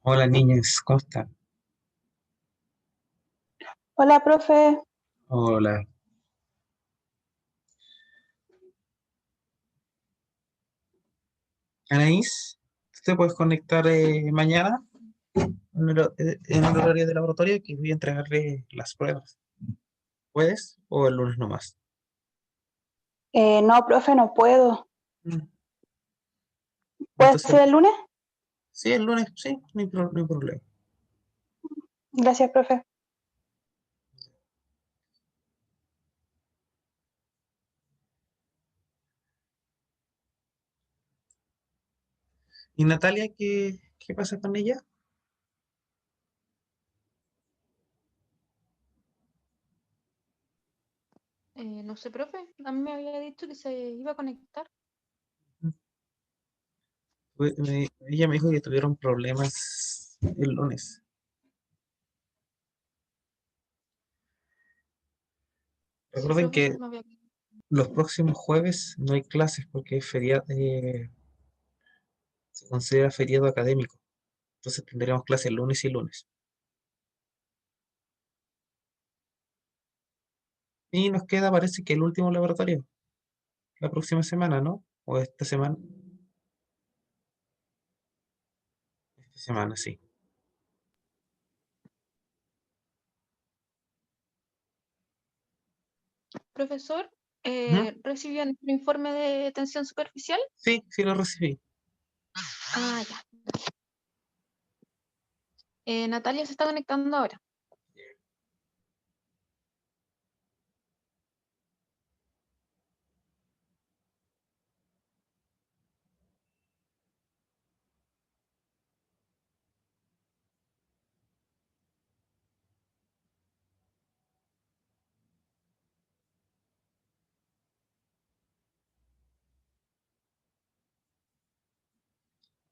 Hola niñas, ¿cómo están? Hola, profe. Hola. Anaís, ¿tú te puedes conectar mañana en el horario de laboratorio que voy a entregarle las pruebas? ¿Puedes? ¿O el lunes nomás? No, profe, no puedo. Mm. ¿Puede Entonces, ser el lunes? sí, el lunes, sí, no hay problema. Gracias, profe. ¿Y Natalia, qué pasa con ella? No sé, profe, a mí me había dicho que se iba a conectar. Ella me dijo que tuvieron problemas el lunes. Sí, Recuerden profe, que me había... los próximos jueves no hay clases porque es feriado, se considera feriado académico. Entonces tendremos clases lunes y lunes. Y nos queda, parece que el último laboratorio, la próxima semana, ¿no? O esta semana. Esta semana, sí. Profesor, Ujú. ¿recibió nuestro informe de tensión superficial? Sí, sí lo recibí. Ah, ya. Natalia se está conectando ahora.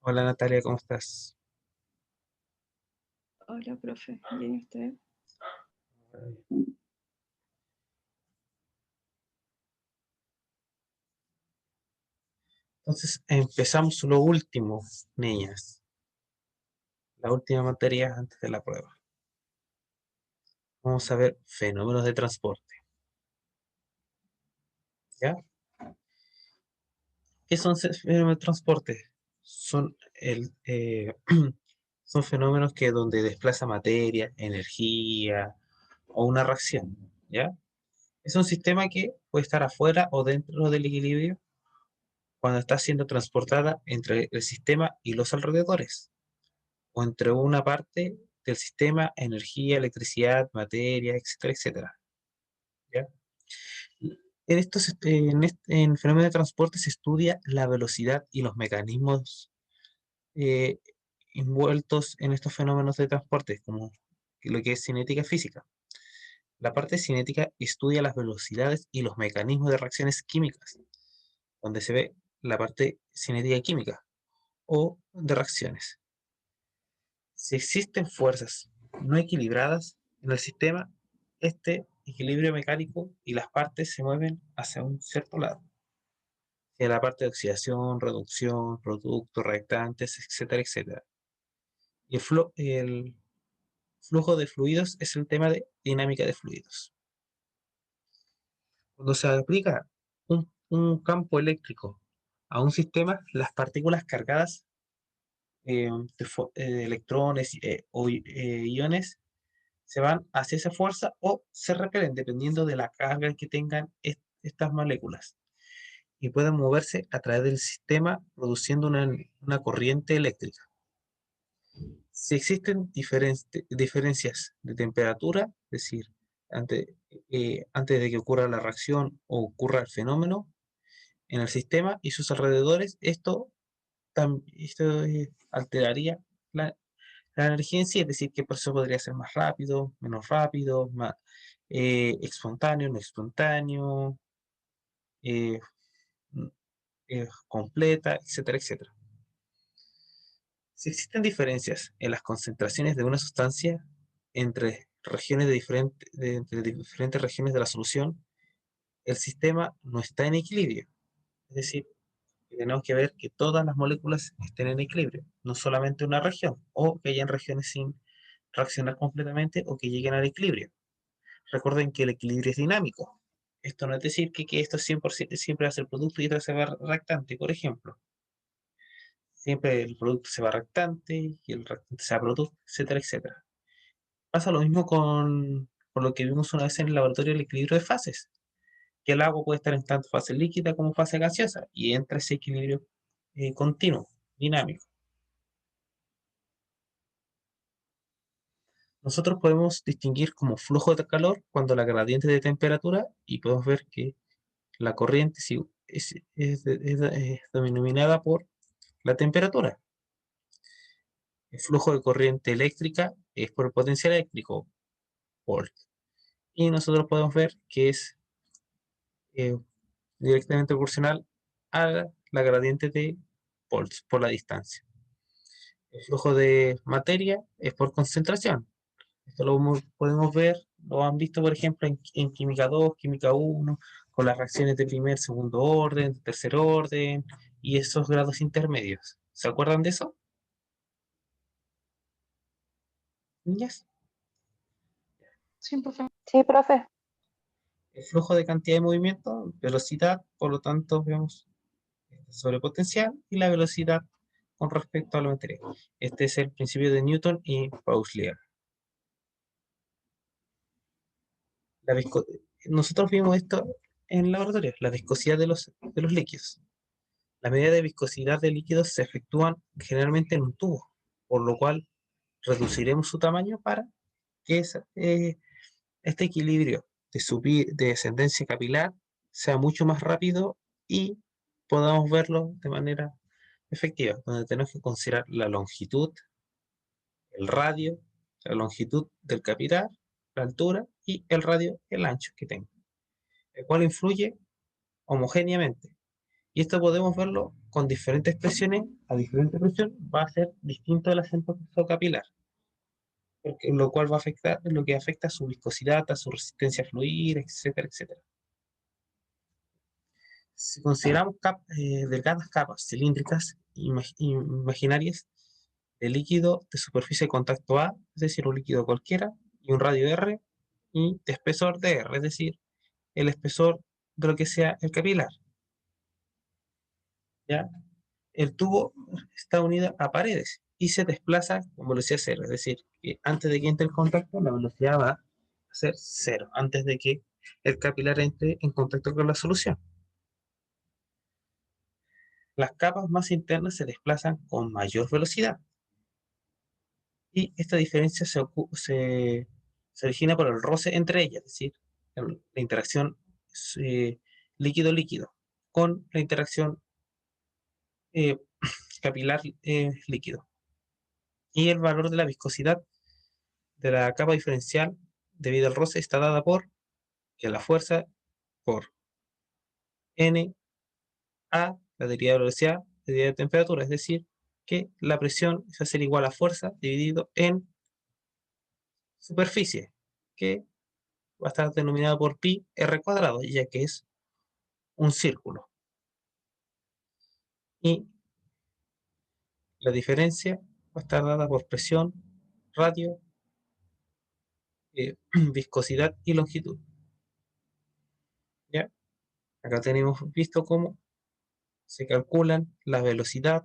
Hola Natalia, ¿cómo estás? Hola, profe. ¿Bien y usted? Entonces empezamos lo último, niñas. La última materia antes de la prueba. Vamos a ver fenómenos de transporte. ¿Ya? ¿Qué son fenómenos de transporte? Son, son fenómenos que donde desplaza materia, energía o una reacción. ¿Ya? Es un sistema que puede estar afuera o dentro del equilibrio cuando está siendo transportada entre el sistema y los alrededores, o entre una parte del sistema, energía, electricidad, materia, etcétera, etcétera. ¿Ya? En fenómenos de transporte se estudia la velocidad y los mecanismos eh, envueltos en estos fenómenos de transporte, como lo que es cinética física. La parte cinética estudia las velocidades y los mecanismos de reacciones químicas, donde se ve la parte cinética química o de reacciones. Si existen fuerzas no equilibradas en el sistema, este equilibrio mecánico y las partes se mueven hacia un cierto lado. En la parte de oxidación, reducción, productos, reactantes, etcétera, etcétera. Y el flujo de fluidos es el tema de dinámica de fluidos. Cuando se aplica un campo eléctrico a un sistema, las partículas cargadas de electrones o iones se van hacia esa fuerza o se repelen dependiendo de la carga que tengan estas moléculas y pueden moverse a través del sistema produciendo una corriente eléctrica. Si existen diferencias de temperatura, es decir, antes de que ocurra la reacción o ocurra el fenómeno en el sistema y sus alrededores, esto alteraría la, la energía en sí, es decir, que el proceso podría ser más rápido, menos rápido, más espontáneo, no espontáneo, eh, completa, etcétera, etcétera. Si existen diferencias en las concentraciones de una sustancia entre entre diferentes regiones de la solución, el sistema no está en equilibrio. Es decir, Y tenemos que ver que todas las moléculas estén en equilibrio, no solamente una región, o que hayan regiones sin reaccionar completamente o que lleguen al equilibrio. Recuerden que el equilibrio es dinámico. Esto no es decir que esto 100% siempre va a ser producto y otra se va reactante, por ejemplo. Siempre el producto se va reactante y el reactante se va producto, etcétera, etcétera. Pasa lo mismo con lo que vimos una vez en el laboratorio, el equilibrio de fases, que el agua puede estar en tanto fase líquida como fase gaseosa y entra ese equilibrio continuo, dinámico. Nosotros podemos distinguir como flujo de calor cuando la gradiente de temperatura, y podemos ver que la corriente es denominada por la temperatura. El flujo de corriente eléctrica es por el potencial eléctrico, volt. Y nosotros podemos ver que es eh, directamente proporcional a la gradiente de volts por la distancia. El flujo de materia es por concentración. Esto lo podemos ver, lo han visto por ejemplo en química 2, química 1, con las reacciones de primer, segundo orden, tercer orden y esos grados intermedios. ¿Se acuerdan de eso? Niñas. Sí, profe. Sí, profe. El flujo de cantidad de movimiento, velocidad, por lo tanto vemos sobre potencial y la velocidad con respecto a la materia. Este es el principio de Newton y Pauli. La visco- Nosotros vimos esto en el laboratorio, la viscosidad de los líquidos. La medida de viscosidad de líquidos se efectúan generalmente en un tubo, por lo cual reduciremos su tamaño para que este equilibrio de descendencia capilar sea mucho más rápido y podamos verlo de manera efectiva, donde tenemos que considerar la longitud, el radio, la longitud del capilar, la altura y el radio, el ancho que tenga, el cual influye homogéneamente. Y esto podemos verlo con diferentes presiones, a diferente presión va a ser distinto el acento capilar, porque lo cual va a afectar, lo que afecta a su viscosidad, a su resistencia a fluir, etcétera, etcétera. Si consideramos delgadas capas cilíndricas imaginarias de líquido de superficie de contacto A, es decir, un líquido cualquiera, y un radio R, y de espesor de R, es decir, el espesor de lo que sea el capilar. ¿Ya? El tubo está unido a paredes y se desplaza con velocidad cero, es decir, que antes de que entre en contacto, la velocidad va a ser cero, antes de que el capilar entre en contacto con la solución. Las capas más internas se desplazan con mayor velocidad y esta diferencia se origina por el roce entre ellas, es decir, la interacción eh, líquido-líquido con la interacción eh, capilar líquido. Y el valor de la viscosidad de la capa diferencial debido al roce está dada por que la fuerza por N a la derivada de velocidad, derivada de temperatura, es decir, que la presión es a ser igual a fuerza dividido en superficie, que va a estar denominado por pi r cuadrado, ya que es un círculo. Y la diferencia va a estar dada por presión, radio, viscosidad y longitud. ¿Ya? Acá tenemos visto cómo se calculan la velocidad,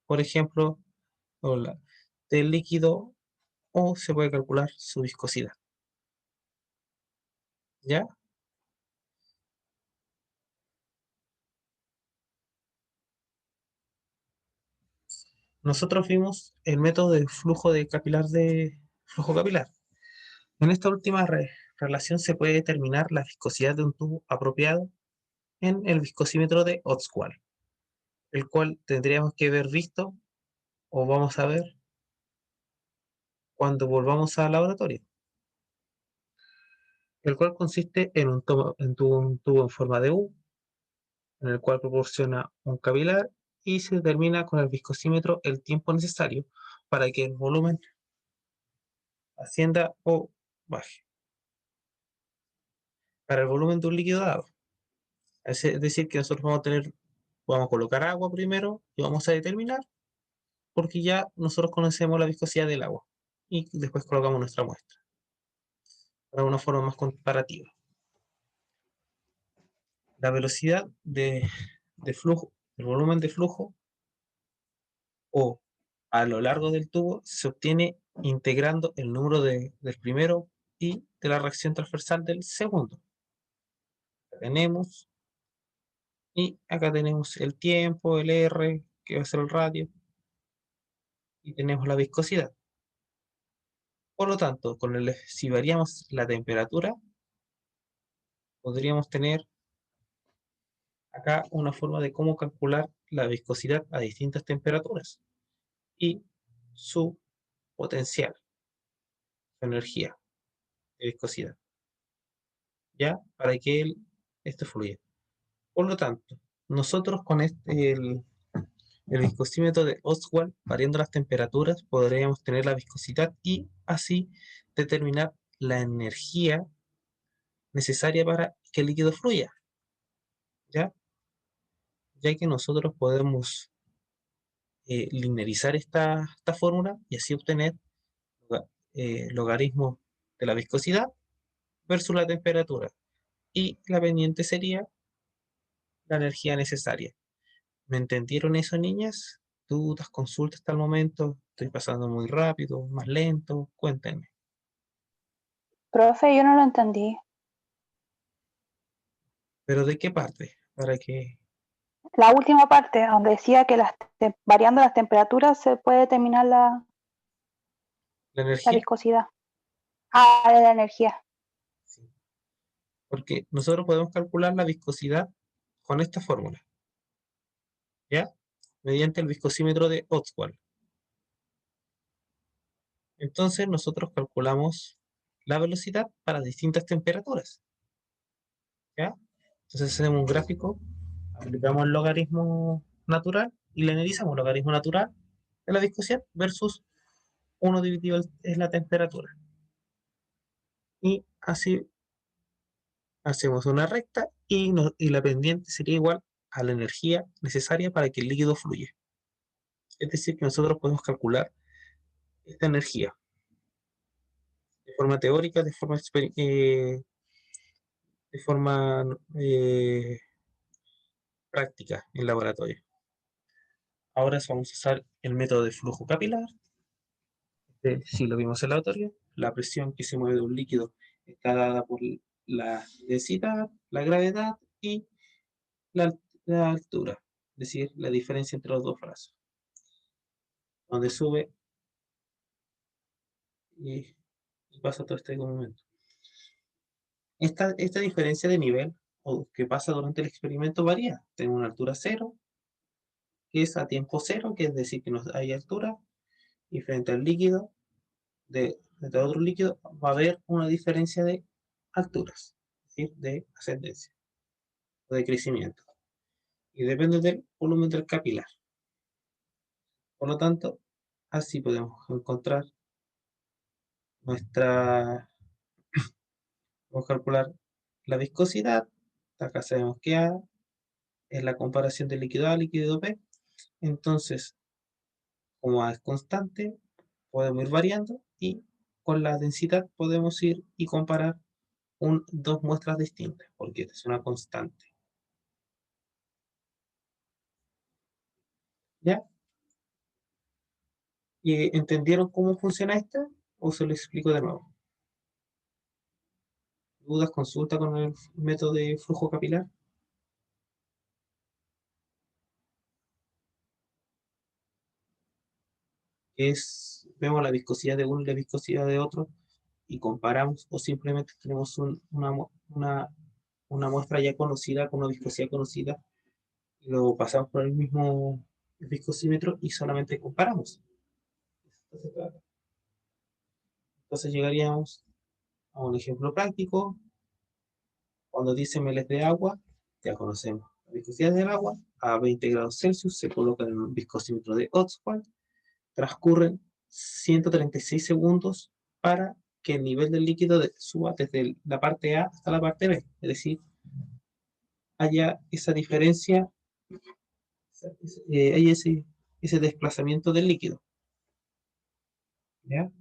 por ejemplo, del líquido, o se puede calcular su viscosidad. ¿Ya? Nosotros vimos el método de flujo capilar. En esta última relación se puede determinar la viscosidad de un tubo apropiado en el viscosímetro de Ostwald, el cual tendríamos que haber visto o vamos a ver cuando volvamos al laboratorio, el cual consiste en un tubo en forma de U, en el cual proporciona un capilar y se determina con el viscosímetro el tiempo necesario para que el volumen ascienda o baje. Para el volumen de un líquido dado. Es decir, que nosotros vamos a tener vamos a colocar agua primero y vamos a determinar, porque ya nosotros conocemos la viscosidad del agua. Y después colocamos nuestra muestra, para una forma más comparativa. La velocidad de flujo, el volumen de flujo, o a lo largo del tubo, se obtiene integrando el número del primero y de la reacción transversal del segundo. Acá tenemos, y acá tenemos el tiempo, el R, que va a ser el radio, y tenemos la viscosidad. Por lo tanto, si variamos la temperatura, podríamos tener acá una forma de cómo calcular la viscosidad a distintas temperaturas y su potencial, su energía de viscosidad, ¿ya? Para que esto fluya. Por lo tanto, nosotros con el viscosímetro de Ostwald, variando las temperaturas, podríamos tener la viscosidad y así determinar la energía necesaria para que el líquido fluya, ¿ya? Ya que nosotros podemos linearizar esta fórmula y así obtener logaritmo de la viscosidad versus la temperatura. Y la pendiente sería la energía necesaria. ¿Me entendieron eso, niñas? ¿Dudas, consultas hasta el momento? ¿Estoy pasando muy rápido, más lento? Cuéntenme. Profe, yo no lo entendí. ¿Pero de qué parte? Para que La última parte, donde decía que variando las temperaturas se puede determinar la la energía. viscosidad. Ah, de la energía. Sí. Porque nosotros podemos calcular la viscosidad con esta fórmula, ¿ya? Mediante el viscosímetro de Ostwald. Entonces nosotros calculamos la velocidad para distintas temperaturas, ¿ya? Entonces hacemos un gráfico, aplicamos el logaritmo natural y linearizamos el logaritmo natural de la viscosidad versus 1 dividido en la temperatura. Y así hacemos una recta y la pendiente sería igual a la energía necesaria para que el líquido fluya. Es decir, que nosotros podemos calcular esta energía de forma teórica, de forma práctica en laboratorio. Ahora vamos a usar el método de flujo capilar. Si lo vimos en la teoría, la presión que se mueve de un líquido está dada por la densidad, la gravedad y la altura, es decir, la diferencia entre los dos brazos. Donde sube y pasa todo este momento. Esta diferencia de nivel o que pasa durante el experimento varía. Tenemos una altura cero, que es a tiempo cero, que es decir, que no hay altura, y frente al líquido, frente a otro líquido, va a haber una diferencia de alturas, es decir, de ascendencia o de crecimiento. Y depende del volumen del capilar. Por lo tanto, así podemos encontrar podemos calcular la viscosidad. Acá sabemos que A es la comparación de líquido A, líquido B. Entonces, como A es constante, podemos ir variando y con la densidad podemos ir y comparar dos muestras distintas, porque esta es una constante. ¿Ya? ¿Y entendieron cómo funciona esto? ¿O se lo explico de nuevo? ¿Dudas, consulta con el método de flujo capilar? Vemos la viscosidad de uno y la viscosidad de otro y comparamos, o simplemente tenemos una muestra ya conocida con una viscosidad conocida y lo pasamos por el mismo viscosímetro y solamente comparamos. Entonces llegaríamos a un ejemplo práctico. Cuando 10 ml de agua, ya conocemos la viscosidad del agua, a 20 grados Celsius se coloca en un viscosímetro de Ostwald. Transcurren 136 segundos para que el nivel del líquido suba desde la parte A hasta la parte B. Es decir, haya esa diferencia hay ese desplazamiento del líquido. ¿Ya?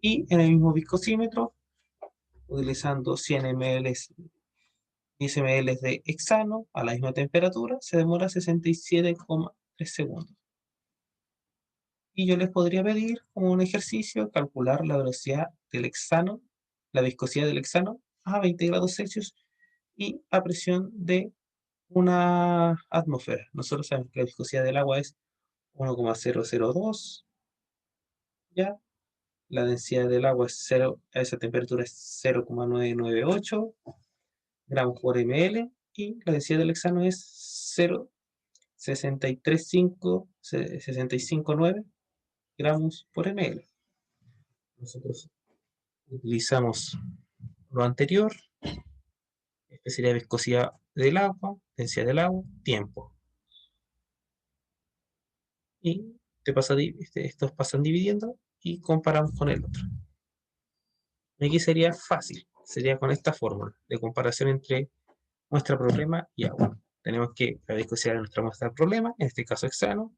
Y en el mismo viscosímetro, utilizando 100 ml, 10 ml de hexano a la misma temperatura, se demora 67,3 segundos. Y yo les podría pedir como un ejercicio calcular la velocidad del hexano, la viscosidad del hexano a 20 grados Celsius y a presión de una atmósfera. Nosotros sabemos que la viscosidad del agua es 1,002, ¿ya? La densidad del agua es 0, a esa temperatura es 0,998 gramos por ml y la densidad del hexano es 0,659 gramos por ml. Nosotros utilizamos lo anterior, este sería viscosidad del agua, densidad del agua, tiempo. Y estos pasan dividiendo y comparamos con el otro. Y aquí sería fácil, sería con esta fórmula de comparación entre muestra problema y agua. Tenemos que la viscosidad de nuestra muestra problema, en este caso hexano, va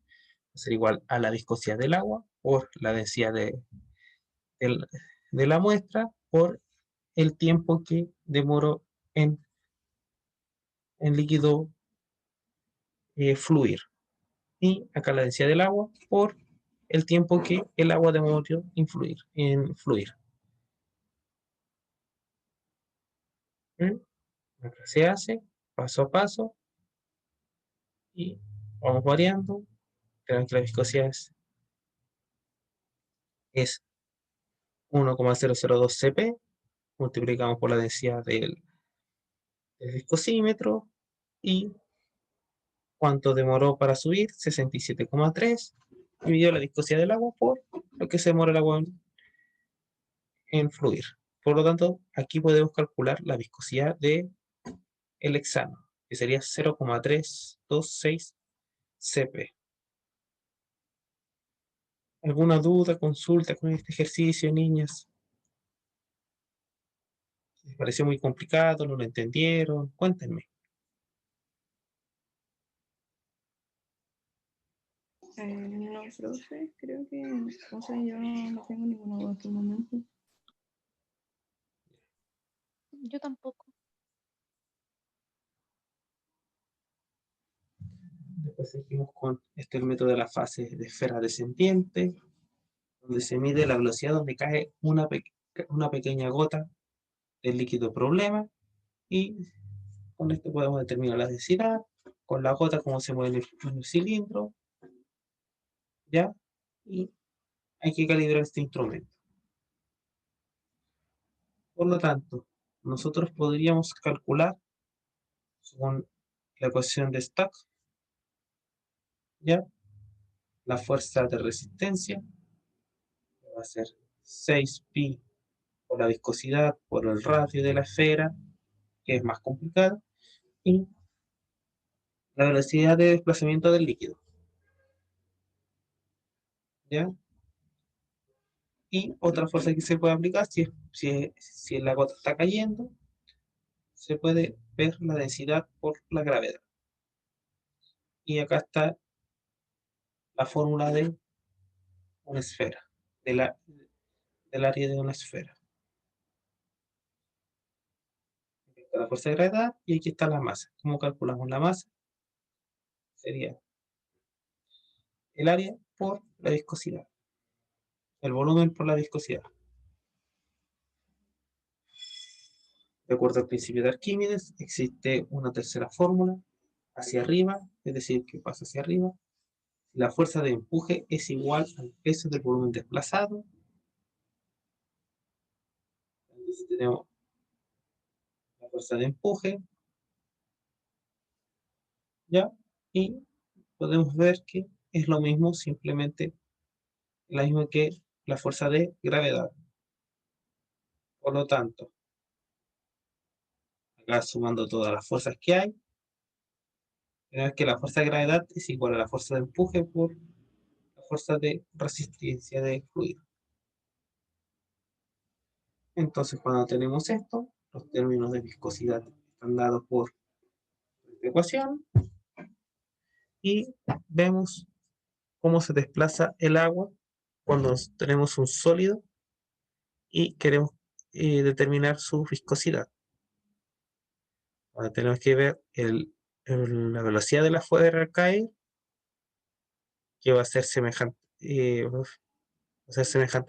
a ser igual a la viscosidad del agua por la densidad de la muestra por el tiempo que demoró en líquido fluir. Y acá la densidad del agua por el tiempo que el agua demoró en fluir. Acá se hace paso a paso y vamos variando. Tenemos que la viscosidad es 1,002 cp, multiplicamos por la densidad del viscosímetro y cuánto demoró para subir, 67,3, dividido la viscosidad del agua por lo que se demora el agua en fluir. Por lo tanto, aquí podemos calcular la viscosidad del hexano, que sería 0,326 cp. ¿Alguna duda, consulta con este ejercicio, niñas? ¿Les pareció muy complicado? ¿No lo entendieron? Cuéntenme. No, profe, creo que, o sea, yo no tengo ninguna duda hasta el momento. Yo tampoco. Después seguimos con el método de la fase de esfera descendiente, donde se mide la velocidad donde cae una pequeña gota del líquido problema y con esto podemos determinar la densidad, con la gota cómo se mueve en el cilindro, ¿ya? Y hay que calibrar este instrumento. Por lo tanto, nosotros podríamos calcular con la ecuación de Stock, ¿ya? La fuerza de resistencia va a ser 6pi por la viscosidad por el radio de la esfera, que es más complicado, y la velocidad de desplazamiento del líquido, ¿ya? Y otra fuerza que se puede aplicar, si la gota está cayendo, se puede ver la densidad por la gravedad. Y acá está la fórmula de una esfera, del área de una esfera. Aquí está la fuerza de gravedad y aquí está la masa. ¿Cómo calculamos la masa? Sería el área por la viscosidad, el volumen por la viscosidad. De acuerdo al principio de Arquímedes, existe una tercera fórmula hacia arriba, es decir, que pasa hacia arriba. La fuerza de empuje es igual al peso del volumen desplazado. Entonces tenemos la fuerza de empuje, ¿ya? Y podemos ver que es lo mismo, simplemente la misma que la fuerza de gravedad. Por lo tanto, acá sumando todas las fuerzas que hay, tenemos que la fuerza de gravedad es igual a la fuerza de empuje por la fuerza de resistencia de fluido. Entonces, cuando tenemos esto, los términos de viscosidad están dados por esta ecuación. y vemos cómo se desplaza el agua cuando tenemos un sólido y queremos determinar su viscosidad. Ahora tenemos que ver la velocidad de la fuerza al caer, que va a ser semejante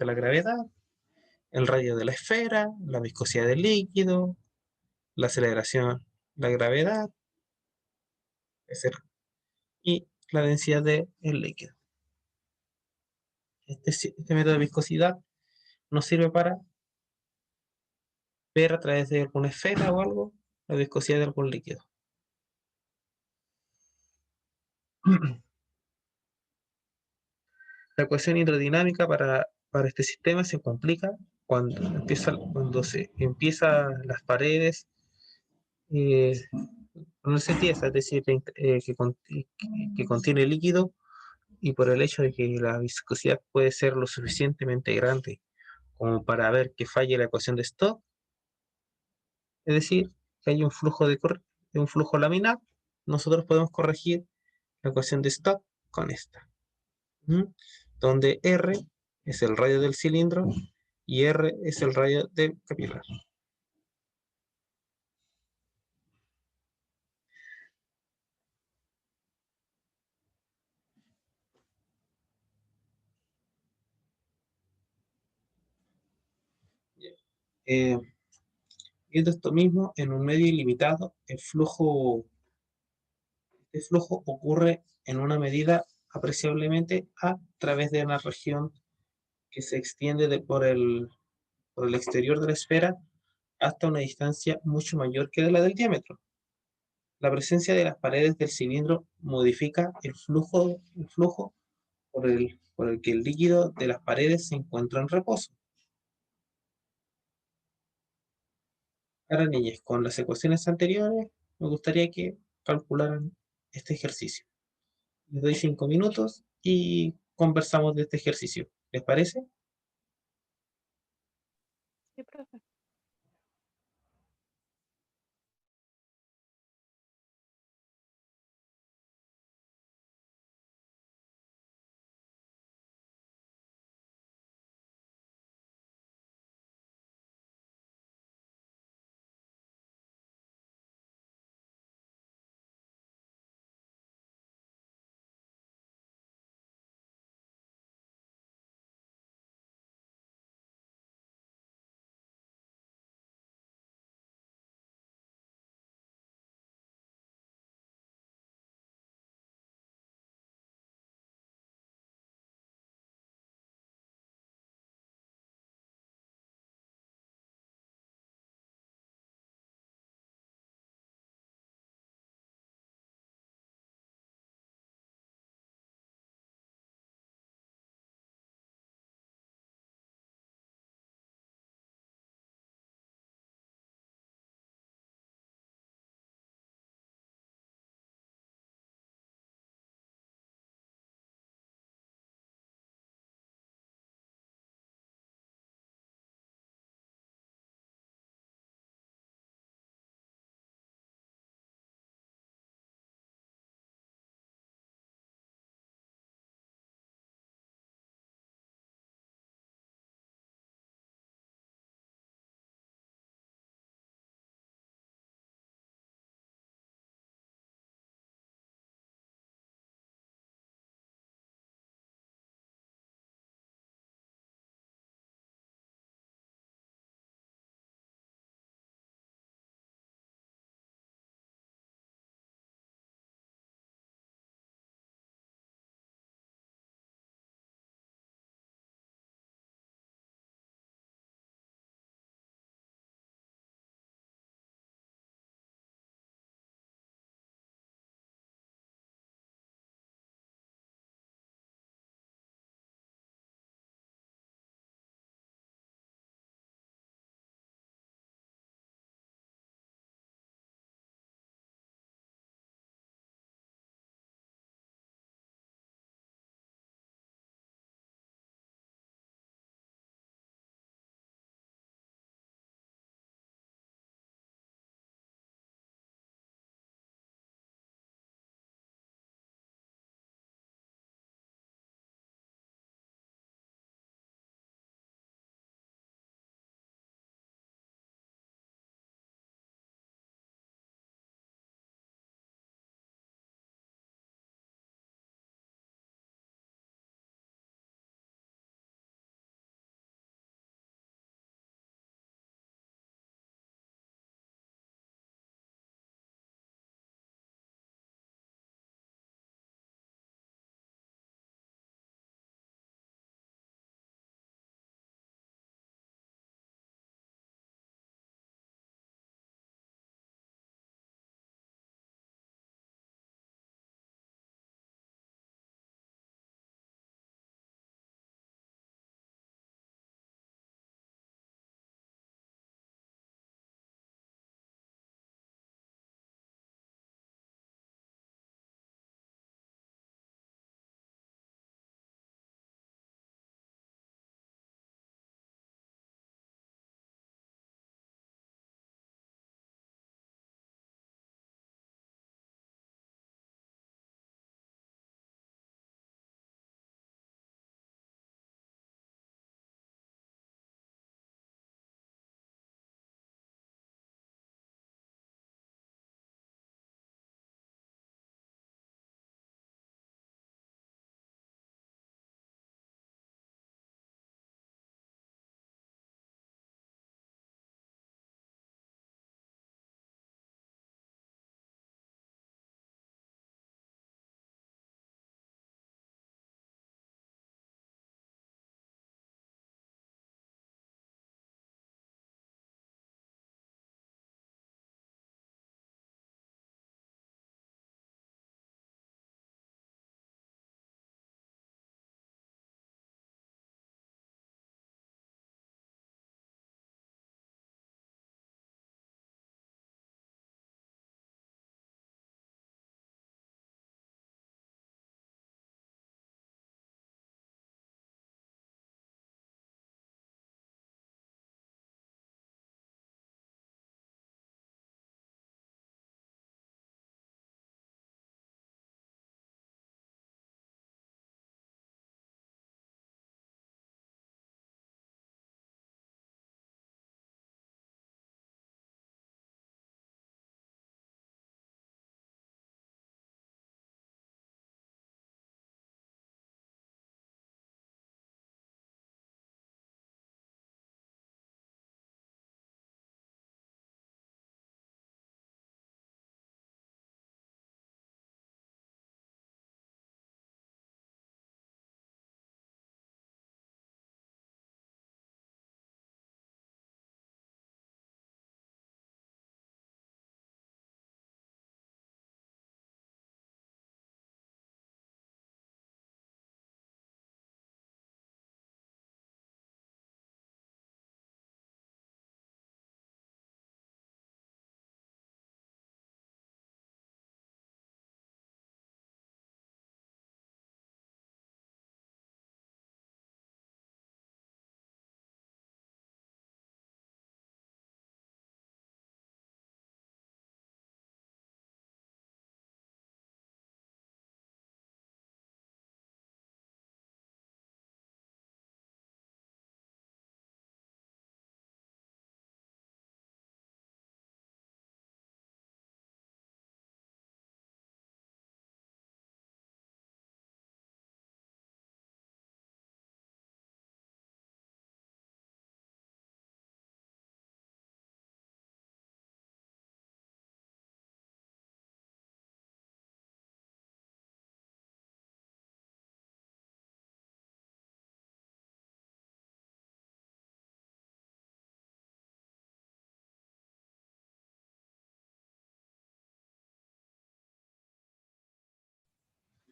a la gravedad, el radio de la esfera, la viscosidad del líquido, la aceleración, la gravedad, etc. Y la densidad del líquido. Este método de viscosidad nos sirve para ver a través de alguna esfera o algo la viscosidad de algún líquido. La ecuación hidrodinámica para este sistema se complica cuando se empiezan las paredes ponerse tiesas, es decir, que contiene líquido, y por el hecho de que la viscosidad puede ser lo suficientemente grande como para ver que falle la ecuación de Stokes, es decir, que hay un flujo laminar, nosotros podemos corregir la ecuación de Stokes con esta, donde R es el radio del cilindro y R es el radio del capilar. Eh, Viendo esto mismo, en un medio ilimitado, este flujo ocurre en una medida apreciablemente a través de una región que se extiende por el exterior de la esfera hasta una distancia mucho mayor que de la del diámetro. La presencia de las paredes del cilindro modifica el flujo por el que el líquido de las paredes se encuentra en reposo. Ahora, niñas, con las ecuaciones anteriores, me gustaría que calcularan este ejercicio. Les doy 5 minutos y conversamos de este ejercicio. ¿Les parece? Sí, profe.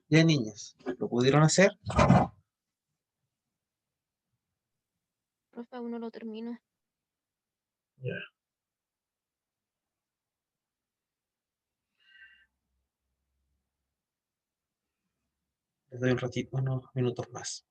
Ya, niñas, ¿lo pudieron hacer? Profe, aún no lo termino. Ya. Les doy un ratito, unos minutos más.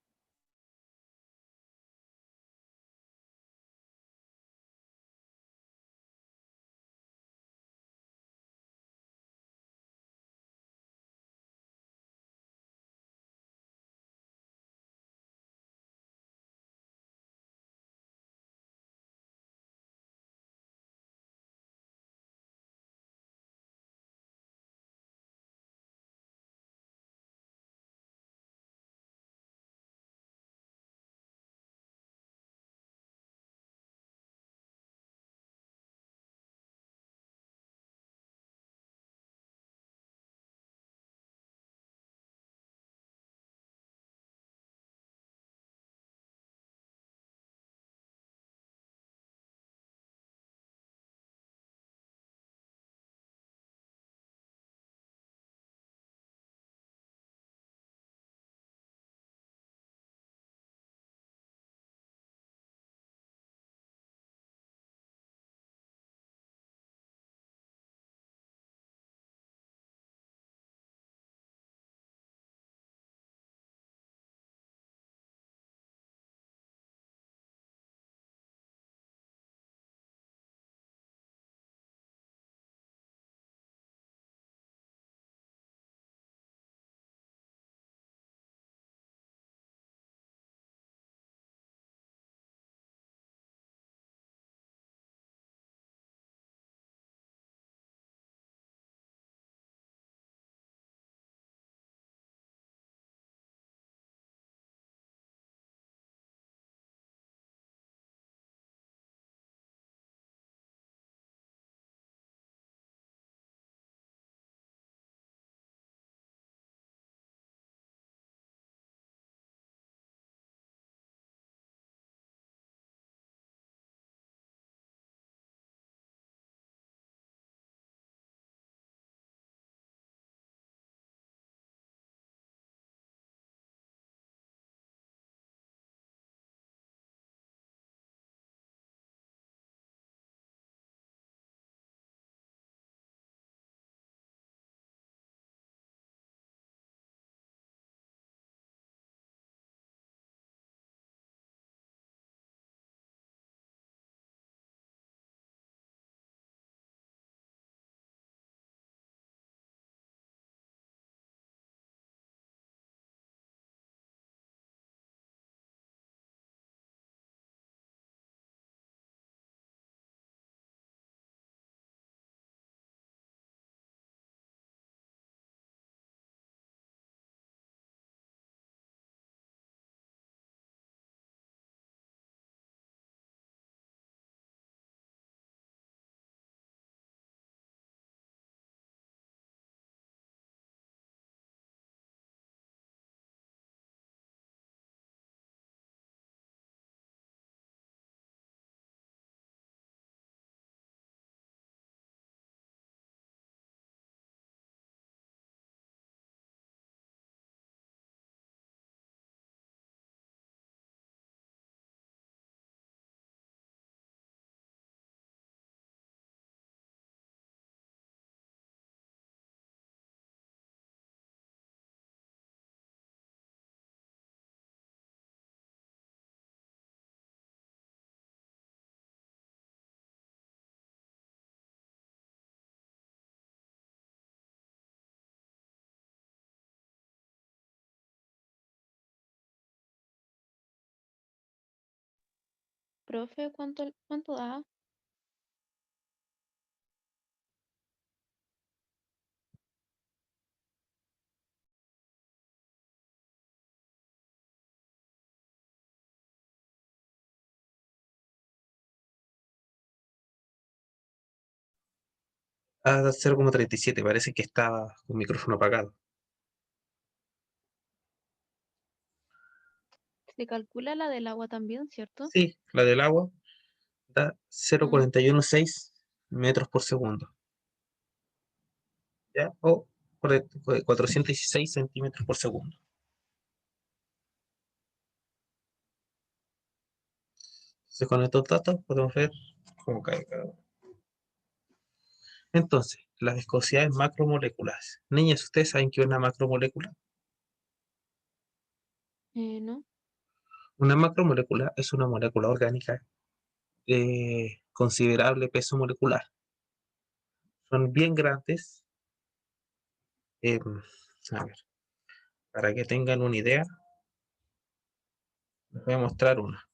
Profe, ¿cuánto da? A 0,37, parece que estaba con micrófono apagado. Se calcula la del agua también, ¿cierto? Sí, la del agua da Mm, 0,416 metros por segundo. ¿Ya? O 416 centímetros por segundo. Entonces, con estos datos podemos ver cómo cae cada uno. Entonces, las viscosidades macromoleculares. Niñas, ¿ustedes saben qué es una macromolécula? No. Una macromolécula es una molécula orgánica de considerable peso molecular. Son bien grandes. A ver, para que tengan una idea, les voy a mostrar una.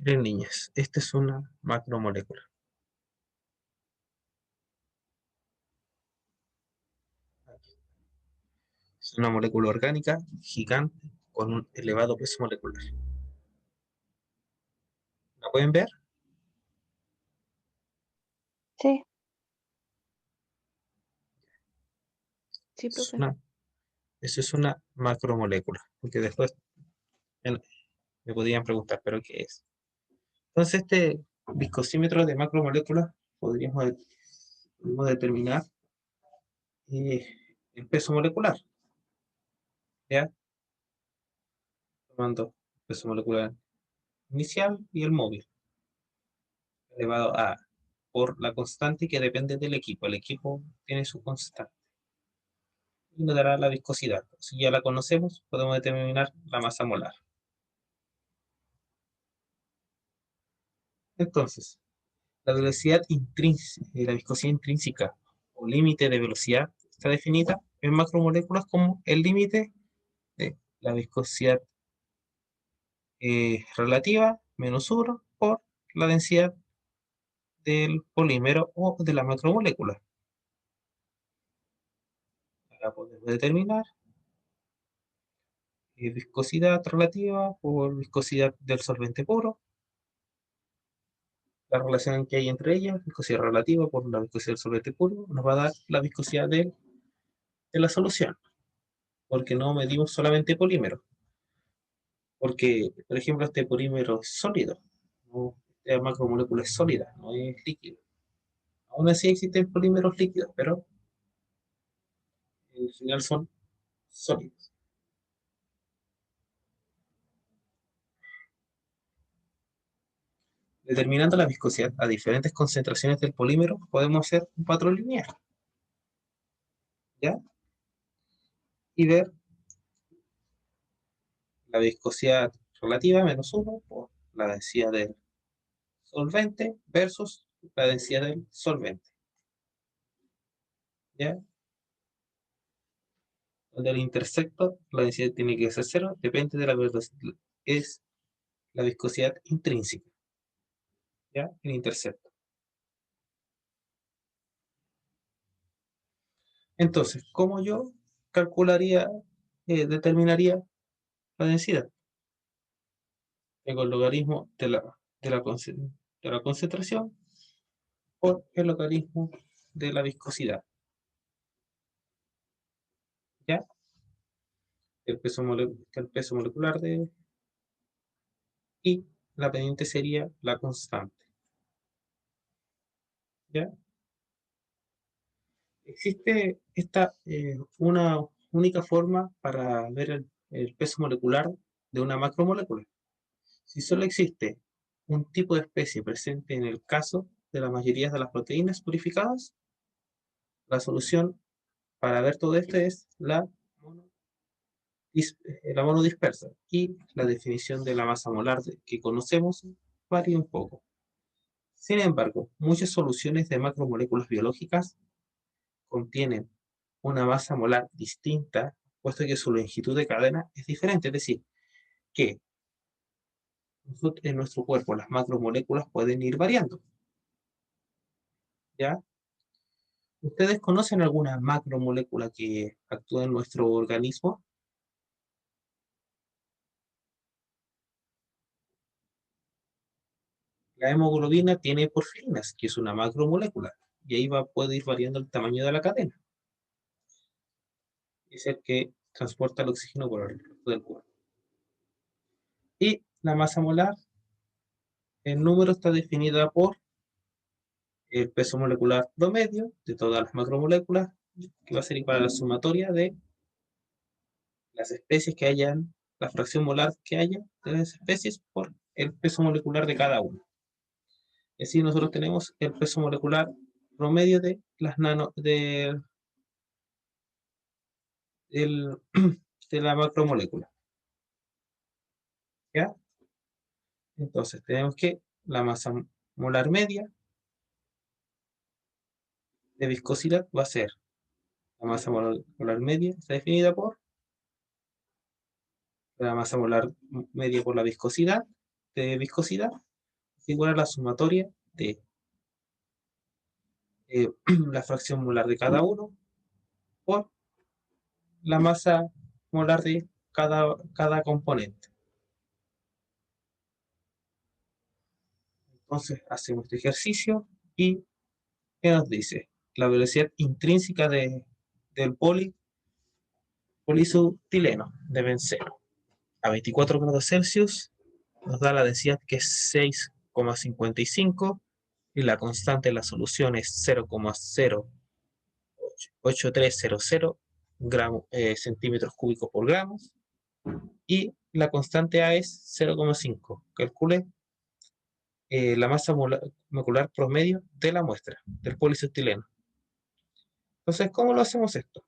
Miren, niñas, esta es una macromolécula. Es una molécula orgánica gigante con un elevado peso molecular. ¿La pueden ver? Sí, Sí, Es profe. eso es una macromolécula, porque después me podrían preguntar, ¿pero qué es? Entonces, este viscosímetro de macromoléculas podemos determinar eh, el peso molecular, ¿ya? Tomando el peso molecular inicial y el móvil, elevado a por la constante que depende del equipo. El equipo tiene su constante y nos dará la viscosidad. Si ya la conocemos, podemos determinar la masa molar. Entonces, la velocidad intrínseca, la viscosidad intrínseca o límite de velocidad está definida en macromoléculas como el límite de la viscosidad relativa menos 1 por la densidad del polímero o de la macromolécula. Ahora podemos determinar viscosidad relativa por viscosidad del solvente puro, la relación que hay entre ellas, viscosidad relativa por la viscosidad del solvente puro, nos va a dar la viscosidad de la solución, porque no medimos solamente polímero, porque, por ejemplo, este polímero es sólido, ¿no? Esta macromolécula es sólida, no es líquido. Aún así existen polímeros líquidos, pero en general son sólidos. Determinando la viscosidad a diferentes concentraciones del polímero, podemos hacer un patrón lineal, ¿ya? Y ver la viscosidad relativa menos 1 por la densidad del solvente versus la densidad del solvente, ¿ya? Donde el intersecto, la densidad tiene que ser 0, depende de la velocidad, es la viscosidad intrínseca, ¿ya? El intersecto. Entonces, ¿cómo yo calcularía, determinaría la densidad? Tengo el logaritmo de la concentración por el logaritmo de la viscosidad, ¿ya? El peso molecular y la pendiente sería la constante, ¿ya? Existe una única forma para ver el peso molecular de una macromolécula. Si solo existe un tipo de especie presente en el caso de la mayoría de las proteínas purificadas, la solución para ver todo esto es la monodispersa y la definición de la masa molar que conocemos varía un poco. Sin embargo, muchas soluciones de macromoléculas biológicas contienen una masa molar distinta, puesto que su longitud de cadena es diferente. Es decir, que en nuestro cuerpo las macromoléculas pueden ir variando. ¿Ya? ¿Ustedes conocen alguna macromolécula que actúa en nuestro organismo? La hemoglobina tiene porfirinas, que es una macromolécula, y ahí puede ir variando el tamaño de la cadena. Es el que transporta el oxígeno por el resto del cuerpo. Y la masa molar, el número está definida por el peso molecular promedio de todas las macromoléculas, que va a ser igual a la sumatoria de las especies que hayan, la fracción molar que haya de las especies por el peso molecular de cada una. Es decir, nosotros tenemos el peso molecular promedio de las de la macromolécula. ¿Ya? Entonces tenemos que la masa molar media de viscosidad va a ser la masa molar media, está definida por la masa molar media por la viscosidad de viscosidad, es igual a la sumatoria de la fracción molar de cada uno por la masa molar de cada componente. Entonces hacemos este ejercicio y ¿qué nos dice? La velocidad intrínseca del polisotileno de benceno a 24 grados Celsius nos da la densidad que es 6,55 y la constante de la solución es 0,08300 centímetros cúbicos por gramos y la constante A es 0,5. Calcule la masa molecular promedio de la muestra del polisotileno. Entonces, ¿cómo lo hacemos esto?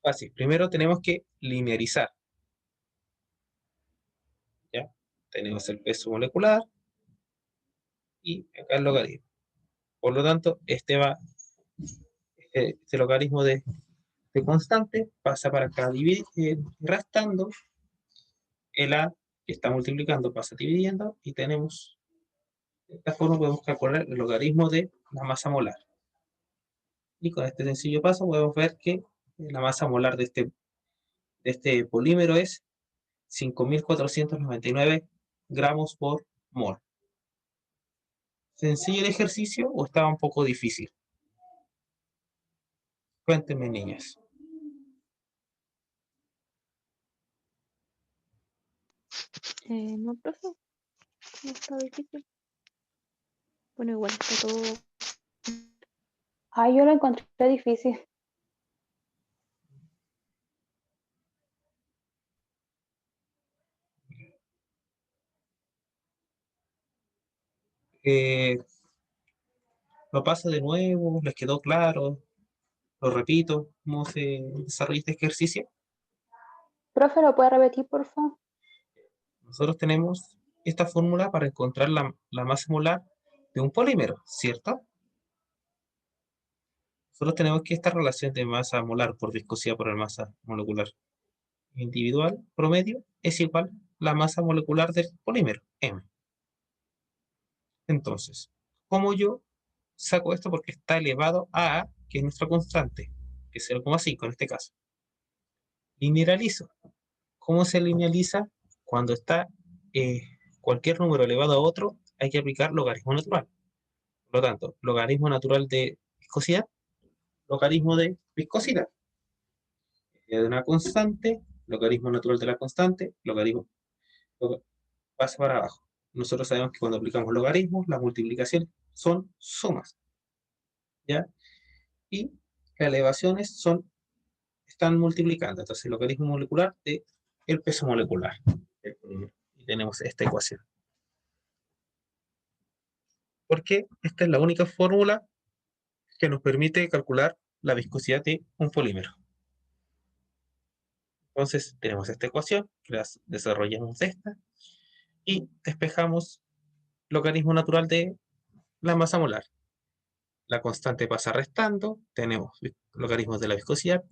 Fácil. Primero tenemos que linearizar. ¿Ya? Tenemos el peso molecular y acá el logaritmo. Por lo tanto, este logaritmo de constante pasa para acá restando, el A que está multiplicando pasa dividiendo y tenemos, de esta forma podemos calcular el logaritmo de la masa molar. Y con este sencillo paso podemos ver que la masa molar de este polímero es 5.499 gramos por mol. ¿Sencillo el ejercicio o estaba un poco difícil? Cuéntenme, niñas. No, profe, no está difícil. Bueno, igual está todo. Ay, yo lo encontré difícil. Lo paso de nuevo, les quedó claro, lo repito, cómo se desarrolla este ejercicio. Profe, ¿lo puede repetir, por favor? Nosotros tenemos esta fórmula para encontrar la masa molar de un polímero, ¿cierto? Nosotros tenemos que esta relación de masa molar por viscosidad por la masa molecular individual promedio es igual a la masa molecular del polímero, M. Entonces, ¿cómo yo saco esto? Porque está elevado a A, que es nuestra constante, que es 0,5 en este caso. Linealizo. ¿Cómo se linealiza? Cuando está cualquier número elevado a otro, hay que aplicar logaritmo natural. Por lo tanto, logaritmo natural de viscosidad, logaritmo de viscosidad. De una constante, logaritmo natural de la constante, logaritmo pasa para abajo. Nosotros sabemos que cuando aplicamos logaritmos, las multiplicaciones son sumas. ¿Ya? Y las elevaciones están multiplicando. Entonces, el logaritmo molecular de el peso molecular. Y tenemos esta ecuación. Porque esta es la única fórmula que nos permite calcular la viscosidad de un polímero. Entonces, tenemos esta ecuación, que la desarrollamos de esta, y despejamos logaritmo natural de la masa molar. La constante pasa restando, tenemos logaritmos de la viscosidad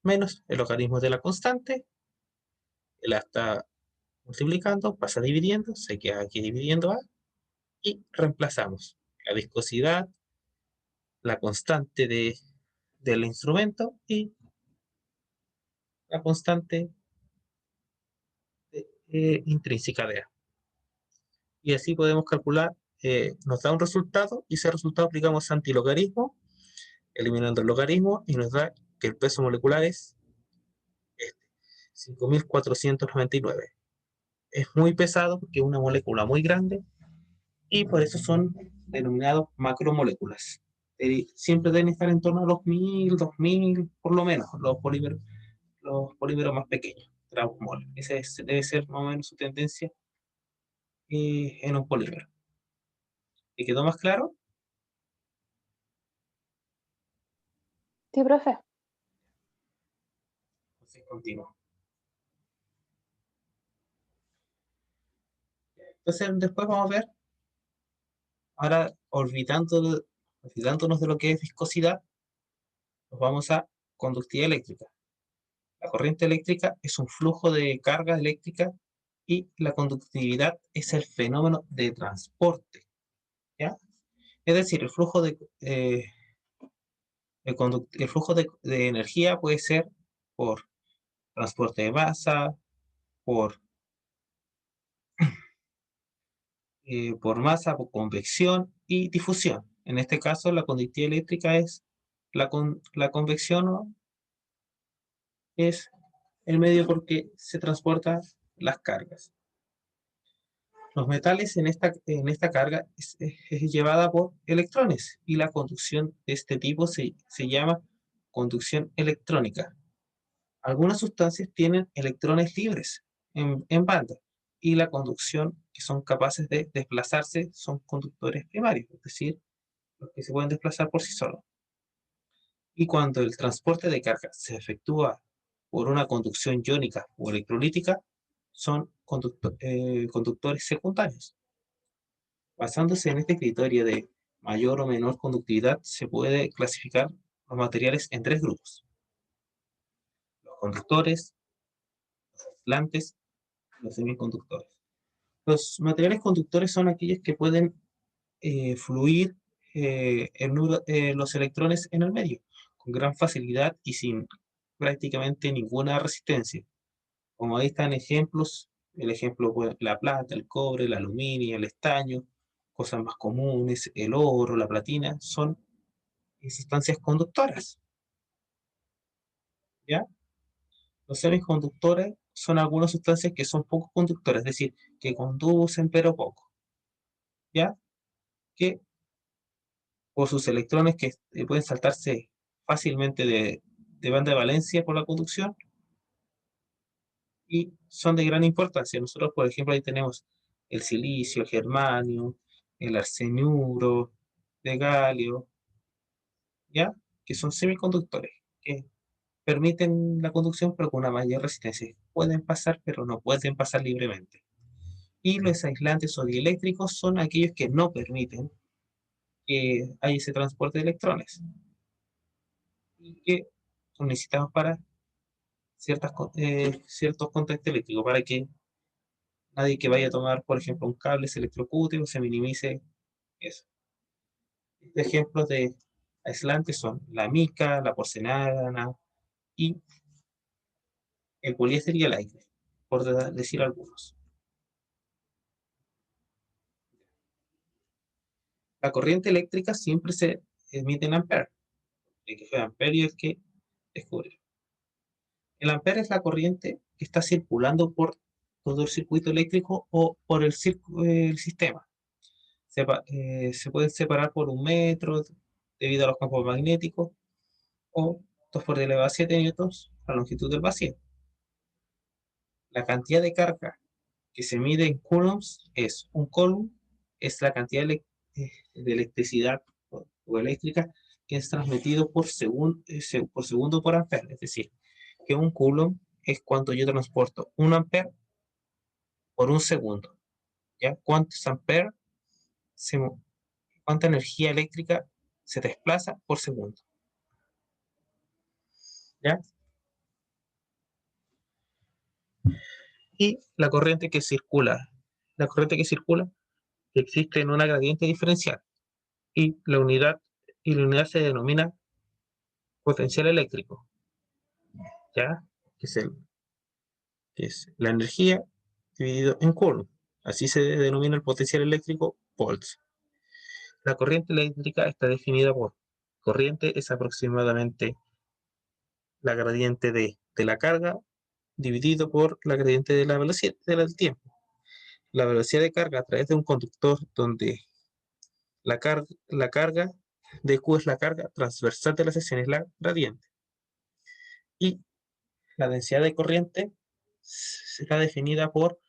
menos el logaritmo de la constante, la está multiplicando, pasa dividiendo, se queda aquí dividiendo A, y reemplazamos la viscosidad, la constante del instrumento y la constante intrínseca de A. Y así podemos calcular, nos da un resultado y ese resultado aplicamos antilogarismo, eliminando el logaritmo y nos da que el peso molecular es 5.499. Es muy pesado porque es una molécula muy grande y por eso son denominados macromoléculas. Siempre deben estar en torno a los 1000, 2000, por lo menos, los polímeros más pequeños, mol. Esa debe ser más o menos su tendencia en un polímero. ¿Y quedó más claro? Sí, profe. Entonces continúo. Entonces después vamos a ver, ahora olvidándonos de lo que es viscosidad, nos vamos a conductividad eléctrica. La corriente eléctrica es un flujo de carga eléctrica y la conductividad es el fenómeno de transporte, ¿ya? Es decir, el flujo de energía puede ser por transporte de masa, por por convección y difusión. En este caso, la conductividad eléctrica es la convección, ¿no? Es el medio por que se transportan las cargas. Los metales en esta carga es llevada por electrones y la conducción de este tipo se llama conducción electrónica. Algunas sustancias tienen electrones libres en banda y la conducción que son capaces de desplazarse son conductores primarios, es decir, los que se pueden desplazar por sí solos. Y cuando el transporte de carga se efectúa por una conducción iónica o electrolítica, son conductores secundarios. Basándose en este criterio de mayor o menor conductividad, se puede clasificar los materiales en tres grupos: los conductores, los aislantes y los semiconductores. Los materiales conductores son aquellos que pueden fluir los electrones en el medio con gran facilidad y sin prácticamente ninguna resistencia. Como ahí están ejemplos, el ejemplo, pues, la plata, el cobre, el aluminio, el estaño, cosas más comunes, el oro, la platina, son sustancias conductoras, ¿ya? Los semiconductores son algunas sustancias que son poco conductoras, es decir, que conducen pero poco, ¿ya? Que por sus electrones que pueden saltarse fácilmente de banda de valencia por la conducción y son de gran importancia. Nosotros, por ejemplo, ahí tenemos el silicio, el germanio, el arseniuro, de galio, ¿ya? Que son semiconductores, que permiten la conducción pero con una mayor resistencia. Pueden pasar, pero no pueden pasar libremente. Y los aislantes o dieléctricos son aquellos que no permiten que haya ese transporte de electrones y que son necesitados para ciertos contactos eléctricos, para que nadie que vaya a tomar, por ejemplo, un cable se electrocute o se minimice eso. Ejemplos de aislantes son la mica, la porcelana y el poliéster y el aire, por decir algunos. La corriente eléctrica siempre se emite en amperes, el que fue Amperio el que descubrió. El ampere es la corriente que está circulando por todo el circuito eléctrico o por el sistema. Se pueden separar por 1 metro debido a los campos magnéticos o 2 por 10 elevado a 7 newtons la longitud del vacío. La cantidad de carga que se mide en coulombs es un coulomb, es la cantidad de electricidad o eléctrica que es transmitido por segundo por ampere. Es decir, que un coulomb es cuánto yo transporto 1 ampere por 1 segundo. ¿Ya? ¿Cuántos amperes, cuánta energía eléctrica se desplaza por segundo? ¿Ya? Y la corriente que circula. La corriente que circula existe en una gradiente diferencial y la unidad se denomina potencial eléctrico, ¿ya? Que es la energía dividido en Coulomb. Así se denomina el potencial eléctrico, volts. La corriente eléctrica está definida por corriente es aproximadamente la gradiente de la carga dividido por la gradiente de la velocidad del tiempo. La velocidad de carga a través de un conductor donde la carga de Q es la carga transversal de la sección, es la gradiente. Y la densidad de corriente será definida por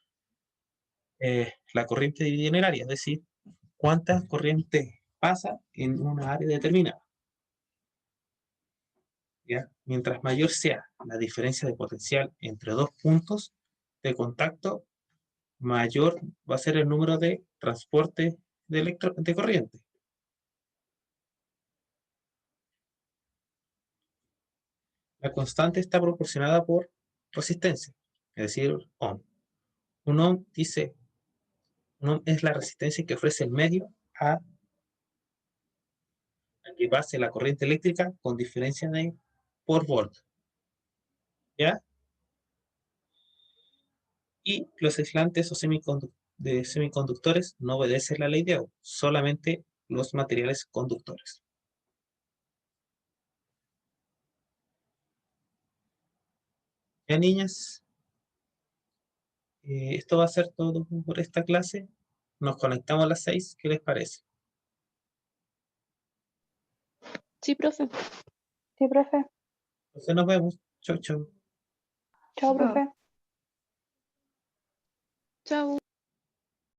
la corriente dividida en el área, es decir, cuánta corriente pasa en una área determinada. ¿Ya? Mientras mayor sea la diferencia de potencial entre dos puntos de contacto, mayor va a ser el número de transporte de corriente. La constante está proporcionada por resistencia, es decir, ohm. Un ohm es la resistencia que ofrece el medio a que pase la corriente eléctrica con diferencia de por volt. ¿Ya? Y los aislantes o semiconductores no obedecen la ley de Ohm, solamente los materiales conductores. Ya, niñas, esto va a ser todo por esta clase. Nos conectamos a las 6. ¿Qué les parece? Sí, profe. Sí, profe. Entonces nos vemos. Chau, chau. Chao, Chao. profe. Chao.